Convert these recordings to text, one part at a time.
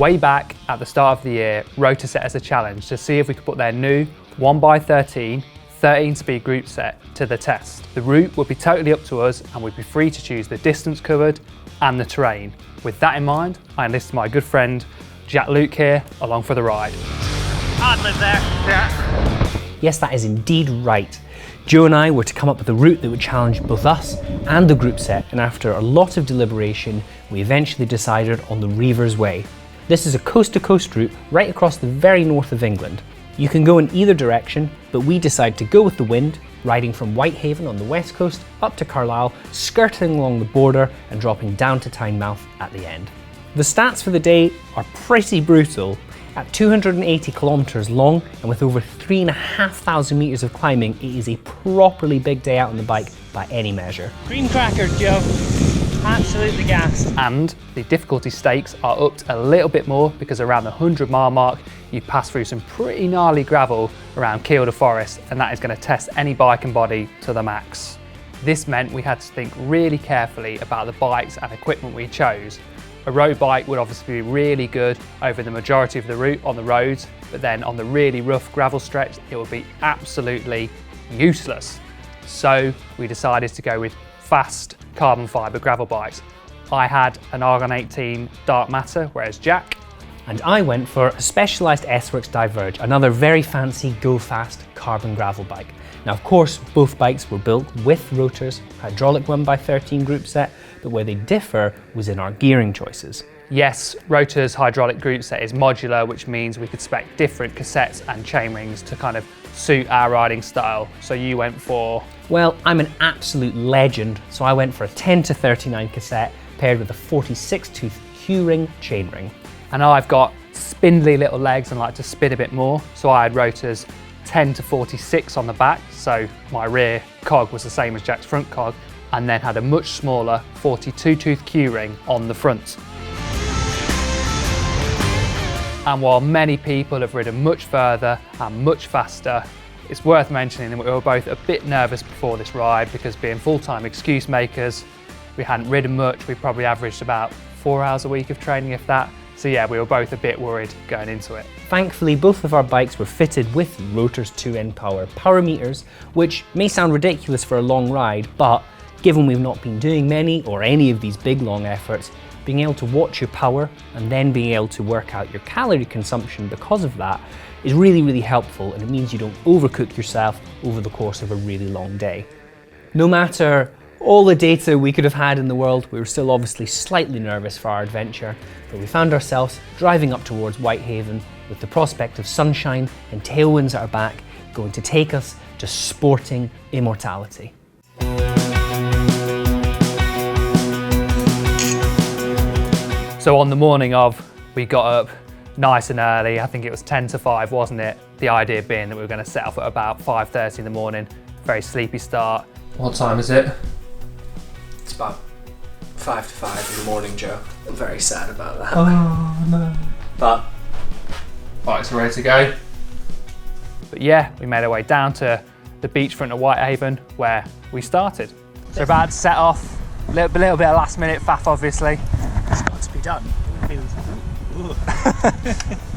Way back at the start of the year, Rotor set us a challenge to see if we could put their new 1x13 13-speed group set to the test. The route would be totally up to us and we'd be free to choose the distance covered and the terrain. With that in mind, I enlisted my good friend Jack Luke here along for the ride. I'd live there. Yeah. Yes, that is indeed right. Joe and I were to come up with a route that would challenge both us and the group set, and after a lot of deliberation, we eventually decided on the Reivers Way. This is a coast-to-coast route right across the very north of England. You can go in either direction, but we decided to go with the wind, riding from Whitehaven on the west coast up to Carlisle, skirting along the border and dropping down to Tynemouth at the end. The stats for the day are pretty brutal. At 280 kilometres long and with over 3,500 metres of climbing, it is a properly big day out on the bike by any measure. Cream crackers, Joe. Absolutely gassed. And the difficulty stakes are upped a little bit more because around the 100-mile mark, you pass through some pretty gnarly gravel around Kielder Forest, and that is going to test any bike and body to the max. This meant we had to think really carefully about the bikes and equipment we chose. A road bike would obviously be really good over the majority of the route on the roads, but then on the really rough gravel stretch, it would be absolutely useless. So we decided to go with fast carbon fibre gravel bikes. I had an Argon 18 Dark Matter, whereas Jack. And I went for a Specialized S-Works Diverge, another very fancy go-fast carbon gravel bike. Now of course, both bikes were built with Rotor's hydraulic 1x13 group set, but where they differ was in our gearing choices. Yes, Rotor's hydraulic group set is modular, which means we could spec different cassettes and chainrings to kind of suit our riding style. So you went for? Well, I'm an absolute legend, so I went for a 10-39 cassette paired with a 46-tooth Q-ring chainring. And I've got spindly little legs and like to spin a bit more, so I had Rotor's 10-46 on the back, so my rear cog was the same as Jack's front cog, and then had a much smaller 42-tooth Q-ring on the front. And while many people have ridden much further and much faster, it's worth mentioning that we were both a bit nervous before this ride because being full-time excuse makers, we hadn't ridden much. We probably averaged about 4 hours a week of training, if that. So yeah, we were both a bit worried going into it. Thankfully, both of our bikes were fitted with Rotor's 2N power meters, which may sound ridiculous for a long ride, but given we've not been doing many or any of these big long efforts, being able to watch your power and then being able to work out your calorie consumption because of that is really, really helpful, and it means you don't overcook yourself over the course of a really long day. No matter all the data we could have had in the world, we were still obviously slightly nervous for our adventure, but we found ourselves driving up towards Whitehaven with the prospect of sunshine and tailwinds at our back going to take us to sporting immortality. So on the morning of, we got up nice and early. I think it was 10 to 5, wasn't it? The idea being that we were going to set off at about 5:30 in the morning. Very sleepy start. What time is it? It's about 5 to 5 in the morning, Joe. I'm very sad about that. Oh no. But bikes are ready to go. But yeah, we made our way down to the beachfront of Whitehaven where we started. So we're about to set off. A little bit of last minute faff, obviously. It's got to be done.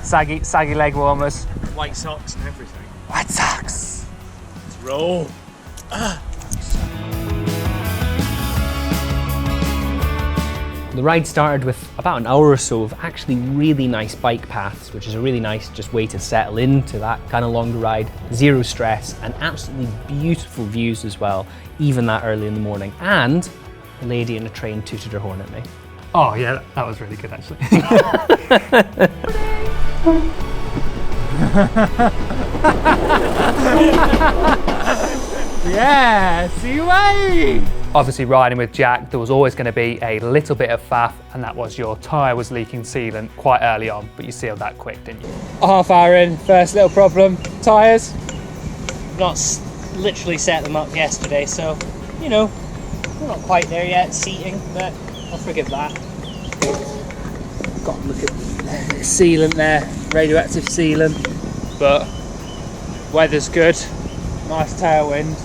saggy leg warmers. White socks and everything. White socks. Let's roll. The ride started with about an hour or so of actually really nice bike paths, which is a really nice just way to settle into that kind of longer ride. Zero stress and absolutely beautiful views as well, even that early in the morning. And a lady in a train tooted her horn at me. Oh yeah, that was really good actually. Yeah, see way! Obviously riding with Jack, there was always going to be a little bit of faff, and that was your tyre was leaking sealant quite early on, but you sealed that quick, didn't you? A half hour in, first little problem, tyres. Not literally set them up yesterday, so, you know, we're not quite there yet, seating, but I'll forgive that. Got to look at the sealant there, radioactive sealant, but weather's good, nice tailwind.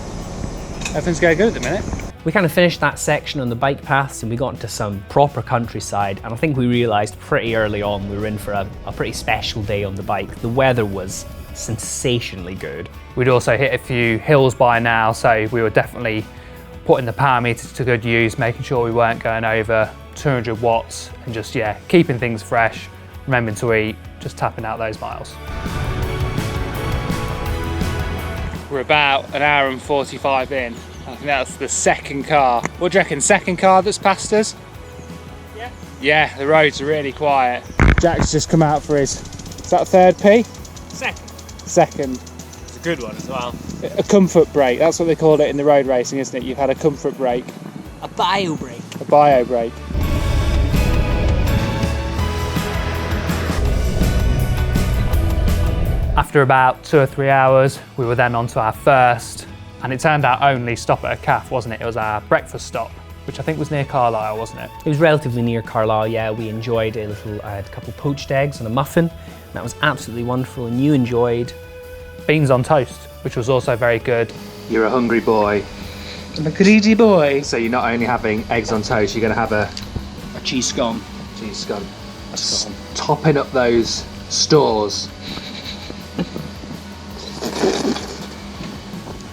Everything's going good at the minute. We kind of finished that section on the bike paths and we got into some proper countryside, and I think we realised pretty early on we were in for a pretty special day on the bike. The weather was sensationally good. We'd also hit a few hills by now, so we were definitely putting the power meters to good use, making sure we weren't going over 200 watts and just, yeah, keeping things fresh, remembering to eat, just tapping out those miles. We're about an hour and 45 in. I think that's the second car. What do you reckon, second car that's passed us? Yeah. Yeah, the roads are really quiet. Jack's just come out for his, is that third P? Second. It's a good one as well. A comfort brake, that's what they called it in the road racing, isn't it? You've had a comfort brake. A bio brake. A bio brake. After about 2 or 3 hours, we were then on to our first, and it turned out only stop at a cafe, wasn't it? It was our breakfast stop, which I think was near Carlisle, wasn't it? It was relatively near Carlisle, yeah. We enjoyed I had a couple poached eggs and a muffin. And that was absolutely wonderful, and you enjoyed? Beans on toast, which was also very good. You're a hungry boy. I'm a greedy boy. So you're not only having eggs on toast, you're going to have a cheese scone. cheese scone. Topping up those stores.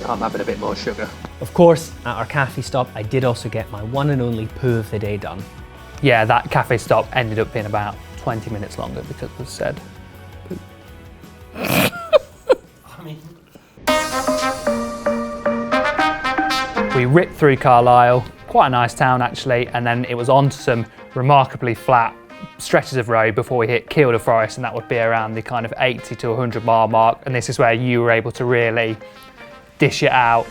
I'm having a bit more sugar. Of course, at our cafe stop, I did also get my one and only poo of the day done. Yeah, that cafe stop ended up being about 20 minutes longer because it was said poo. We ripped through Carlisle, quite a nice town actually, and then it was on to some remarkably flat stretches of road before we hit Kielder Forest, and that would be around the kind of 80 to 100 mile mark, and this is where you were able to really dish it out,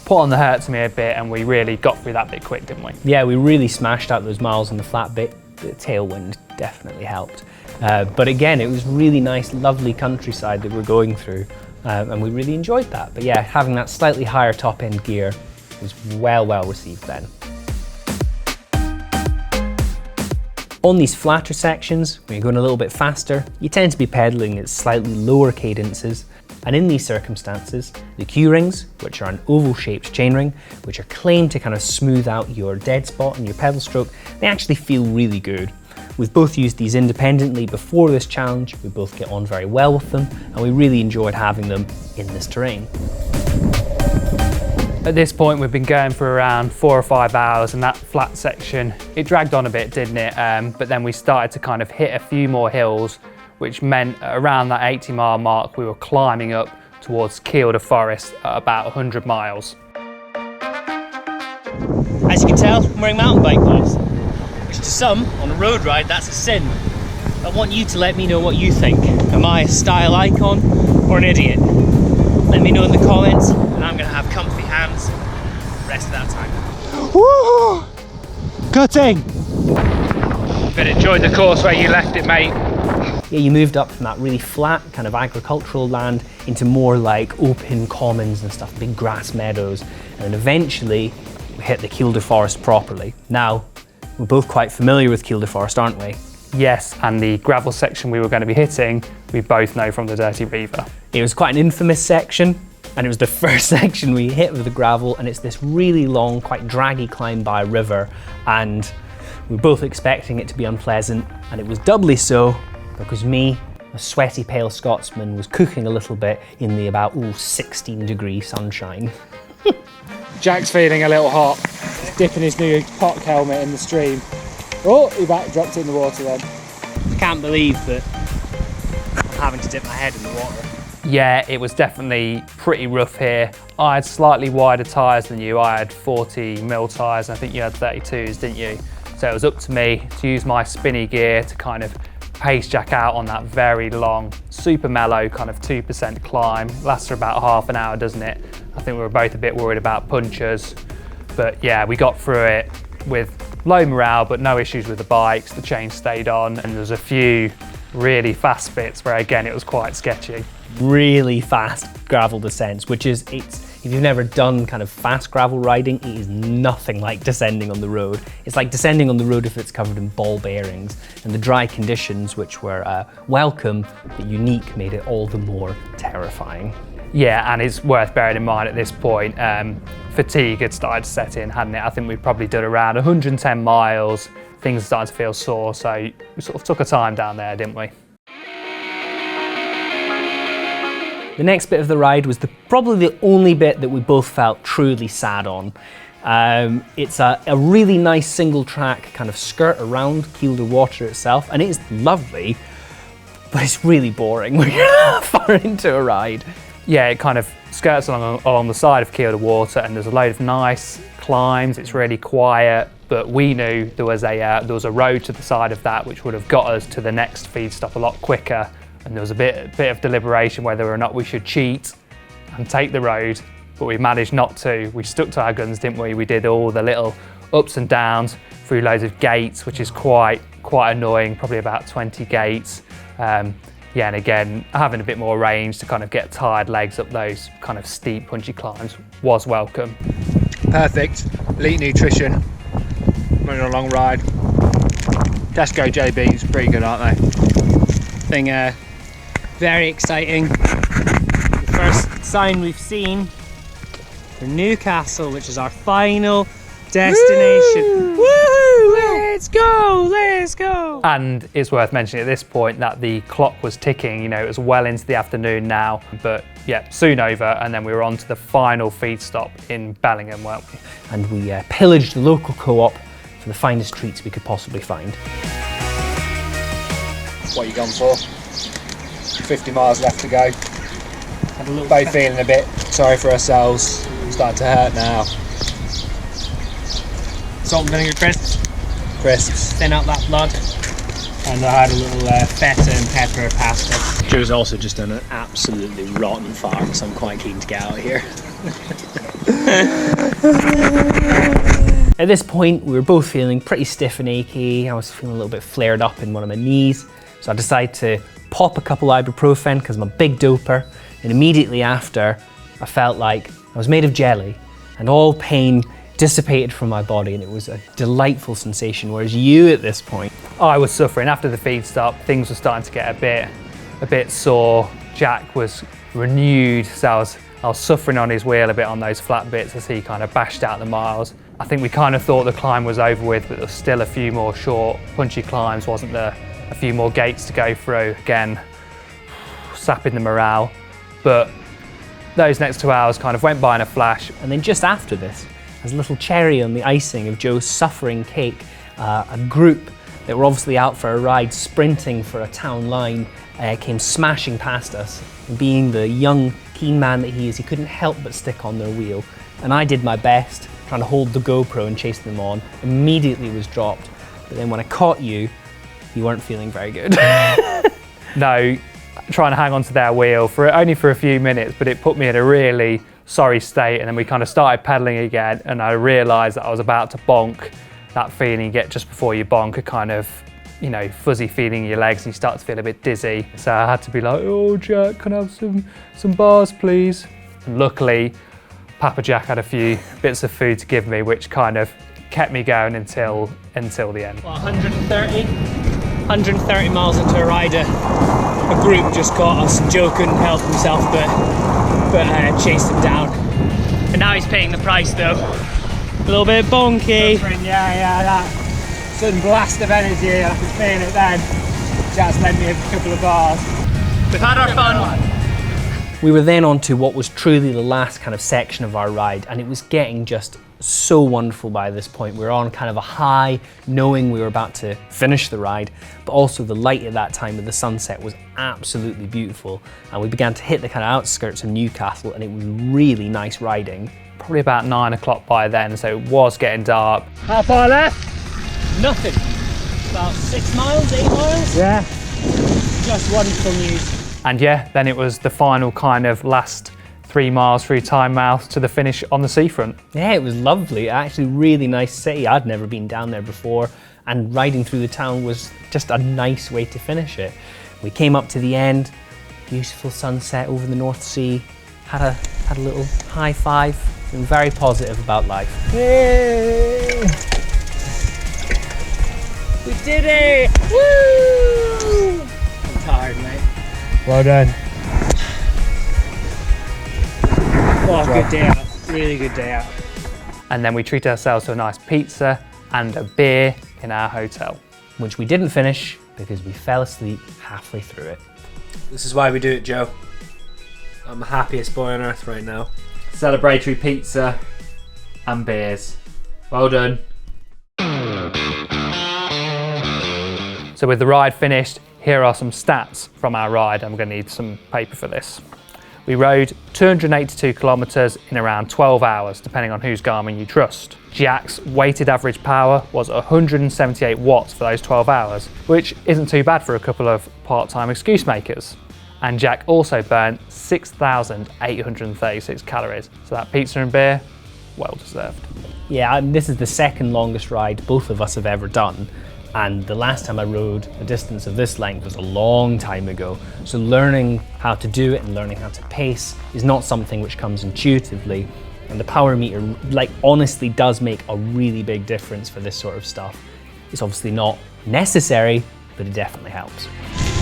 put on the hurt to me a bit, and we really got through that bit quick, didn't we? Yeah, we really smashed out those miles on the flat bit. The tailwind definitely helped. But again, it was really nice, lovely countryside that we're going through, and we really enjoyed that. But yeah, having that slightly higher top end gear was well received then. On these flatter sections, when you're going a little bit faster, you tend to be pedaling at slightly lower cadences. And in these circumstances, the Q-rings, which are an oval-shaped chainring, which are claimed to kind of smooth out your dead spot and your pedal stroke, they actually feel really good. We've both used these independently before this challenge, we both get on very well with them, and we really enjoyed having them in this terrain. At this point, we've been going for around 4 or 5 hours, and that flat section, it dragged on a bit, didn't it? But then we started to kind of hit a few more hills, which meant around that 80 mile mark, we were climbing up towards Kielder Forest at about 100 miles. As you can tell, I'm wearing mountain bike gloves, which to some, on a road ride, that's a sin. I want you to let me know what you think. Am I a style icon or an idiot? Let me know in the comments, and I'm gonna have comfy hands the rest of that time. Woo! Cutting! But enjoyed the course where you left it, mate. Yeah, you moved up from that really flat kind of agricultural land into more like open commons and stuff, big grass meadows, and then eventually we hit the Kielder Forest properly. Now, we're both quite familiar with Kielder Forest, aren't we? Yes, and the gravel section we were going to be hitting, we both know from the Dirty Reaver. It was quite an infamous section, and it was the first section we hit with the gravel, and it's this really long, quite draggy climb by a river, and we were both expecting it to be unpleasant, and it was doubly so because me, a sweaty pale Scotsman, was cooking a little bit in the about 16-degree sunshine. Jack's feeling a little hot, dipping his new pot helmet in the stream. Oh, he dropped it in the water then. I can't believe that I'm having to dip my head in the water. Yeah, it was definitely pretty rough here. I had slightly wider tyres than you. I had 40mm tyres, and I think you had 32s, didn't you? So it was up to me to use my spinny gear to kind of pace Jack out on that very long, super mellow kind of 2% climb. Lasts for about half an hour, doesn't it? I think we were both a bit worried about punctures, but yeah, we got through it with low morale, but no issues with the bikes. The chain stayed on, and there's a few really fast bits where again it was quite sketchy. Really fast gravel descents, which is, if you've never done kind of fast gravel riding, it is nothing like descending on the road. It's like descending on the road if it's covered in ball bearings, and the dry conditions, which were welcome but unique, made it all the more terrifying. Yeah, and it's worth bearing in mind at this point, fatigue had started to set in, hadn't it? I think we'd probably done around 110 miles. Things were starting to feel sore, so we sort of took our time down there, didn't we? The next bit of the ride was probably the only bit that we both felt truly sad on. It's a really nice single track kind of skirt around Kielder Water itself, and it's lovely, but it's really boring when you're far into a ride. Yeah, it kind of skirts along the side of Kielder Water, and there's a load of nice climbs. It's really quiet, but we knew there was a road to the side of that which would have got us to the next feed stop a lot quicker. And there was a bit of deliberation whether or not we should cheat and take the road, but we managed not to. We stuck to our guns, didn't we? We did all the little ups and downs through loads of gates, which is quite annoying, probably about 20 gates. Yeah, and again, having a bit more range to kind of get tired legs up those kind of steep, punchy climbs was welcome. Perfect. Elite nutrition. Running a long ride. Tesco jelly beans, pretty good, aren't they? Thing very exciting. The first sign we've seen for Newcastle, which is our final destination. Woohoo! Let's go! Let's go! And it's worth mentioning at this point that the clock was ticking. You know, it was well into the afternoon now, but yeah, soon over. And then we were on to the final feed stop in Bellingham, weren't we? And we pillaged the local co-op for the finest treats we could possibly find. What are you gone for? 50 miles left to go. Both feeling a bit sorry for ourselves. Starting to hurt now. Salt and vinegar crisps. Crisps. Thin out that blood. And I had a little feta and pepper pasta. Joe's also just done an absolutely rotten fart, so I'm quite keen to get out of here. At this point, we were both feeling pretty stiff and achy. I was feeling a little bit flared up in one of my knees. So I decided to pop a couple ibuprofen because I'm a big doper. And immediately after, I felt like I was made of jelly and all pain dissipated from my body, and it was a delightful sensation. Whereas you at this point, I was suffering after the feed stop. Things were starting to get a bit sore. Jack was renewed, so I was suffering on his wheel a bit on those flat bits as he kind of bashed out the miles. I think we kind of thought the climb was over with, but there was still a few more short, punchy climbs, wasn't there? A few more gates to go through. Again, sapping the morale. But those next 2 hours kind of went by in a flash. and then just after this, as a little cherry on the icing of Joe's suffering cake, a group that were obviously out for a ride, sprinting for a town line, came smashing past us. And being the young, keen man that he is, he couldn't help but stick on their wheel. And I did my best, trying to hold the GoPro and chase them on. Immediately was dropped. But then when I caught you, you weren't feeling very good. No, trying to hang on to their wheel only for a few minutes, but it put me in a really sorry state. And then we kind of started pedaling again, and I realised that I was about to bonk. That feeling you get just before you bonk, a kind of, you know, fuzzy feeling in your legs, and you start to feel a bit dizzy. So I had to be like, "Oh, Jack, can I have some bars, please?" And luckily, Papa Jack had a few bits of food to give me, which kind of kept me going until the end. Well, 130 miles into a ride, a group just caught us, and Joe couldn't help himself but chased him down. And now he's paying the price though. A little bit bonky. Yeah, that sudden blast of energy, I was feeling it then. Jack's lent me a couple of bars. We've had our fun. We were then on to what was truly the last kind of section of our ride, and it was getting just so wonderful by this point. We were on kind of a high, knowing we were about to finish the ride, but also the light at that time of the sunset was absolutely beautiful. And we began to hit the kind of outskirts of Newcastle, and it was really nice riding. Probably about 9 o'clock by then, so it was getting dark. How far left? Nothing. About 6 miles, 8 miles? Yeah. Just wonderful news. And yeah, then it was the final kind of last 3 miles through Tynemouth to the finish on the seafront. Yeah, it was lovely. Actually, really nice city. I'd never been down there before, and riding through the town was just a nice way to finish it. We came up to the end, beautiful sunset over the North Sea, had a little high five, feeling very positive about life. Yay! We did it! Woo! I'm tired, mate. Well done. Oh, good day out. Really good day out. And then we treated ourselves to a nice pizza and a beer in our hotel. Which we didn't finish because we fell asleep halfway through it. This is why we do it, Joe. I'm the happiest boy on earth right now. Celebratory pizza and beers. Well done. So with the ride finished, here are some stats from our ride. I'm going to need some paper for this. We rode 282 kilometres in around 12 hours, depending on whose Garmin you trust. Jack's weighted average power was 178 watts for those 12 hours, which isn't too bad for a couple of part-time excuse makers. And Jack also burnt 6,836 calories. So that pizza and beer, well deserved. Yeah, this is the second longest ride both of us have ever done. And the last time I rode a distance of this length was a long time ago. So learning how to do it and learning how to pace is not something which comes intuitively. And the power meter, honestly does make a really big difference for this sort of stuff. It's obviously not necessary, but it definitely helps.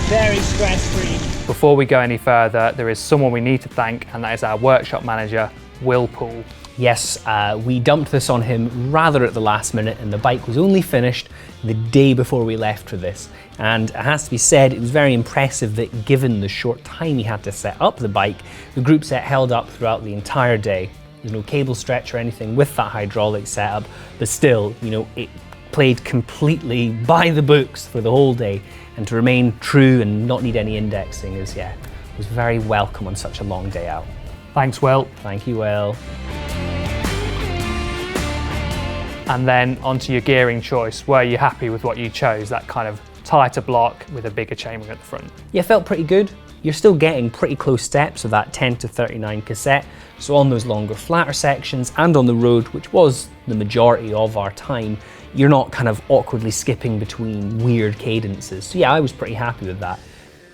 Very stress-free. Before we go any further, there is someone we need to thank, and that is our workshop manager, Will Poole. Yes, we dumped this on him rather at the last minute, and the bike was only finished the day before we left for this. And it has to be said, it was very impressive that given the short time he had to set up the bike, the group set held up throughout the entire day. There's no cable stretch or anything with that hydraulic setup, but still, it played completely by the books for the whole day. And to remain true and not need any indexing was very welcome on such a long day out. Thanks, Will. Thank you, Will. And then onto your gearing choice. Were you happy with what you chose, that kind of tighter block with a bigger chainring at the front? Yeah, felt pretty good. You're still getting pretty close steps of that 10 to 39 cassette. So on those longer, flatter sections and on the road, which was the majority of our time, you're not kind of awkwardly skipping between weird cadences. So yeah, I was pretty happy with that.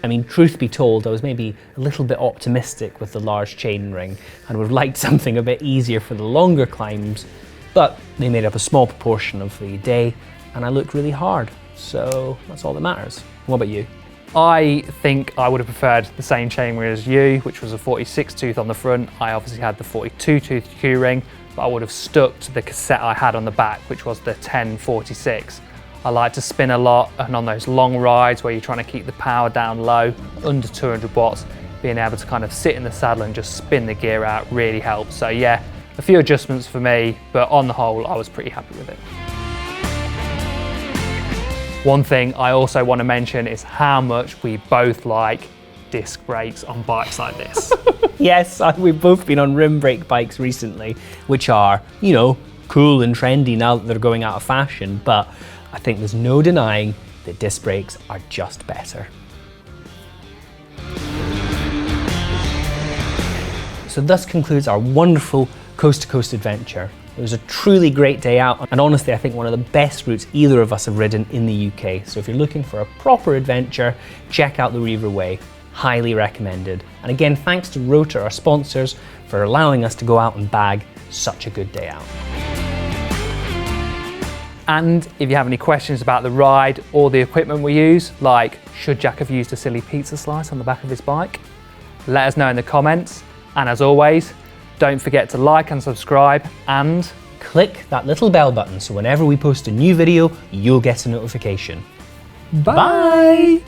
I mean, truth be told, I was maybe a little bit optimistic with the large chainring and would have liked something a bit easier for the longer climbs, but they made up a small proportion of the day and I looked really hard. So that's all that matters. What about you? I think I would have preferred the same chainring as you, which was a 46 tooth on the front. I obviously had the 42 tooth Q-ring, but I would have stuck to the cassette I had on the back, which was the 1046. I like to spin a lot, and on those long rides where you're trying to keep the power down low, under 200 watts, being able to kind of sit in the saddle and just spin the gear out really helps. So yeah, a few adjustments for me, but on the whole, I was pretty happy with it. One thing I also want to mention is how much we both like disc brakes on bikes like this. Yes, we've both been on rim brake bikes recently, which are, cool and trendy now that they're going out of fashion, but I think there's no denying that disc brakes are just better. So thus concludes our wonderful coast-to-coast adventure. It was a truly great day out, and honestly I think one of the best routes either of us have ridden in the UK. So if you're looking for a proper adventure, check out the Reivers Way. Highly recommended. And again, thanks to Rotor, our sponsors, for allowing us to go out and bag such a good day out. And if you have any questions about the ride or the equipment we use, like should Jack have used a silly pizza slice on the back of his bike, let us know in the comments. And as always, don't forget to like and subscribe and click that little bell button so whenever we post a new video, you'll get a notification. Bye.